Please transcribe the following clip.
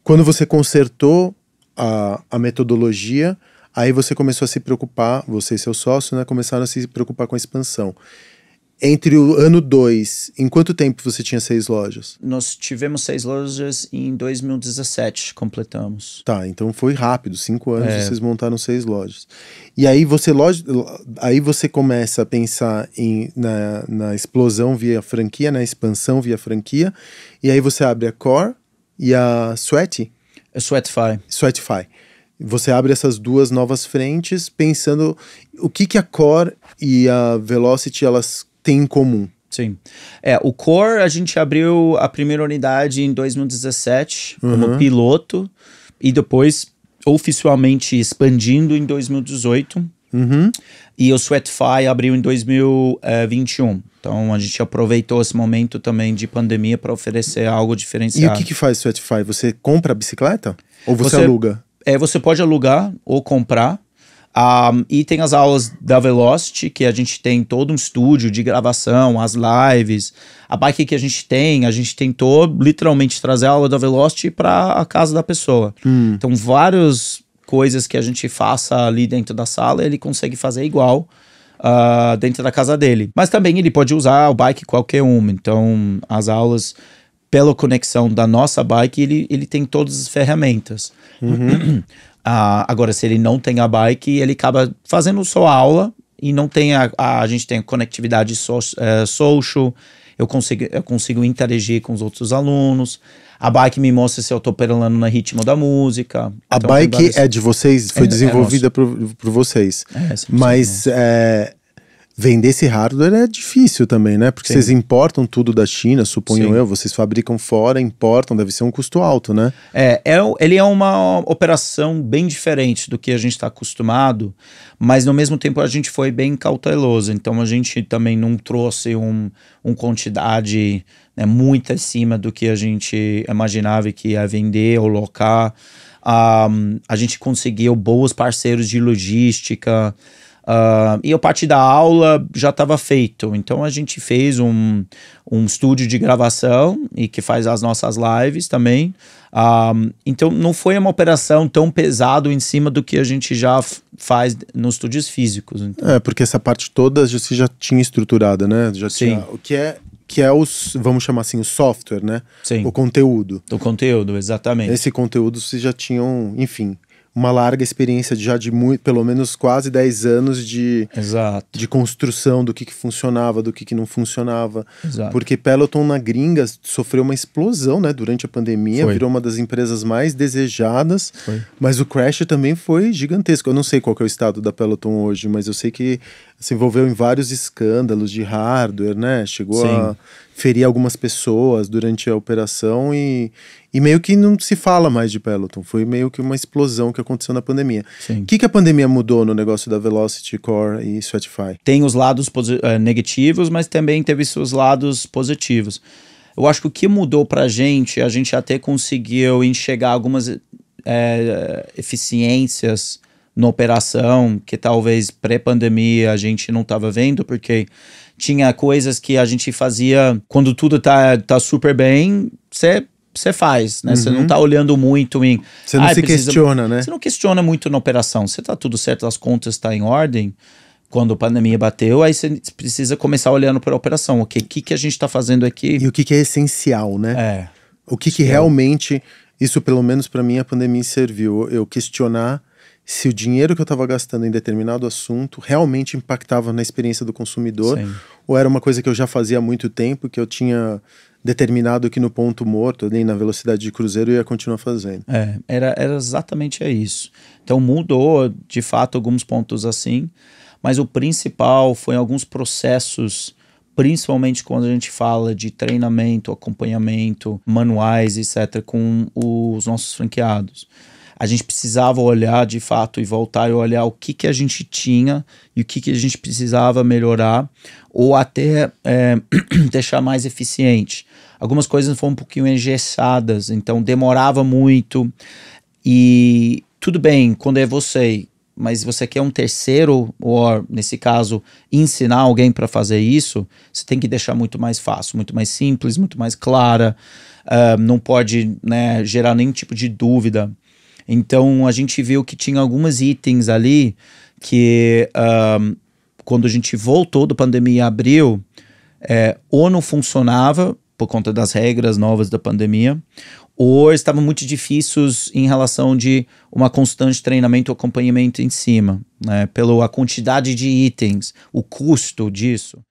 Quando você consertou a metodologia, aí você começou a se preocupar, você e seu sócio, né, começaram a se preocupar com a expansão. Entre o ano 2, em quanto tempo você tinha 6 lojas? Nós tivemos 6 lojas em 2017, completamos. Tá, então foi rápido, 5 anos vocês montaram 6 lojas. E aí você começa a pensar na explosão via franquia, na expansão via franquia, e aí você abre a Core e a Sweaty? Sweatify. Você abre essas duas novas frentes pensando o que a Core e a Velocity elas têm em comum. Sim. O Core a gente abriu a primeira unidade em 2017 como piloto e depois oficialmente expandindo em 2018. E o Sweatify abriu em 2021. Então a gente aproveitou esse momento também de pandemia para oferecer algo diferenciado. E o que faz o Sweatify? Você compra a bicicleta? Ou você aluga? Você pode alugar ou comprar. E tem as aulas da Velocity, que a gente tem todo um estúdio de gravação, as lives. A bike que a gente tentou literalmente trazer a aula da Velocity para a casa da pessoa. Então várias coisas que a gente faça ali dentro da sala, ele consegue fazer igual dentro da casa dele. Mas também ele pode usar o bike qualquer uma. Então as aulas, pela conexão da nossa bike, ele tem todas as ferramentas. Agora, se ele não tem a bike, ele acaba fazendo só a aula e não tem a gente tem a conectividade social, eu consigo interagir com os outros alunos. A bike me mostra se eu tô pedalando no ritmo da música. A então, bike é de vocês? Foi desenvolvida por vocês. Mas vender esse hardware é difícil também, né? Porque vocês importam tudo da China, suponho eu. Vocês fabricam fora, importam, deve ser um custo alto, né? Ele é uma operação bem diferente do que a gente está acostumado, mas no mesmo tempo a gente foi bem cauteloso. Então a gente também não trouxe uma quantidade, né, muito acima do que a gente imaginava que ia vender ou locar. A gente conseguiu bons parceiros de logística. E a parte da aula já estava feito, então a gente fez um estúdio de gravação e que faz as nossas lives também. Então não foi uma operação tão pesada em cima do que a gente já faz nos estúdios físicos. Então. Porque essa parte toda você já tinha estruturada, né? Já tinha, o que é vamos chamar assim, o software, né? Sim. O conteúdo. O conteúdo, exatamente. Esse conteúdo vocês já tinham, enfim, uma larga experiência de pelo menos quase 10 anos de construção do que funcionava, do que não funcionava. Exato. Porque Peloton na gringa sofreu uma explosão, né, durante a pandemia, virou uma das empresas mais desejadas, mas o crash também foi gigantesco. Eu não sei qual que é o estado da Peloton hoje, mas eu sei que se envolveu em vários escândalos de hardware, né, chegou a ferir algumas pessoas durante a operação e meio que não se fala mais de Peloton. Foi meio que uma explosão que aconteceu na pandemia. O que a pandemia mudou no negócio da Velocity, Core e Sweatify? Tem os lados negativos, mas também teve seus lados positivos. Eu acho que o que mudou pra gente, a gente até conseguiu enxergar algumas eficiências na operação que talvez pré-pandemia a gente não estava vendo, porque tinha coisas que a gente fazia quando tudo tá super bem, você faz, né? Você não tá olhando muito em... Você não questiona, né? Você não questiona muito na operação. Você tá tudo certo, as contas tá em ordem. Quando a pandemia bateu, aí você precisa começar olhando para a operação. O que a gente tá fazendo aqui? E o que é essencial, né? O que realmente... Isso, pelo menos para mim, a pandemia serviu. Eu questionar se o dinheiro que eu estava gastando em determinado assunto realmente impactava na experiência do consumidor, ou era uma coisa que eu já fazia há muito tempo, que eu tinha determinado que no ponto morto, ali na velocidade de cruzeiro, eu ia continuar fazendo. Era exatamente isso. Então mudou, de fato, alguns pontos assim, mas o principal foi alguns processos, principalmente quando a gente fala de treinamento, acompanhamento, manuais, etc., com os nossos franqueados. A gente precisava olhar de fato e voltar e olhar o que a gente tinha e o que a gente precisava melhorar ou até deixar mais eficiente. Algumas coisas foram um pouquinho engessadas, então demorava muito. E tudo bem, quando é você mas você quer um terceiro, ou nesse caso, ensinar alguém para fazer isso, você tem que deixar muito mais fácil, muito mais simples, muito mais clara, não pode, né, gerar nenhum tipo de dúvida. Então a gente viu que tinha alguns itens ali que quando a gente voltou da pandemia em abril, ou não funcionava por conta das regras novas da pandemia, ou estavam muito difíceis em relação de uma constante treinamento ou acompanhamento em cima, né, pela quantidade de itens, o custo disso.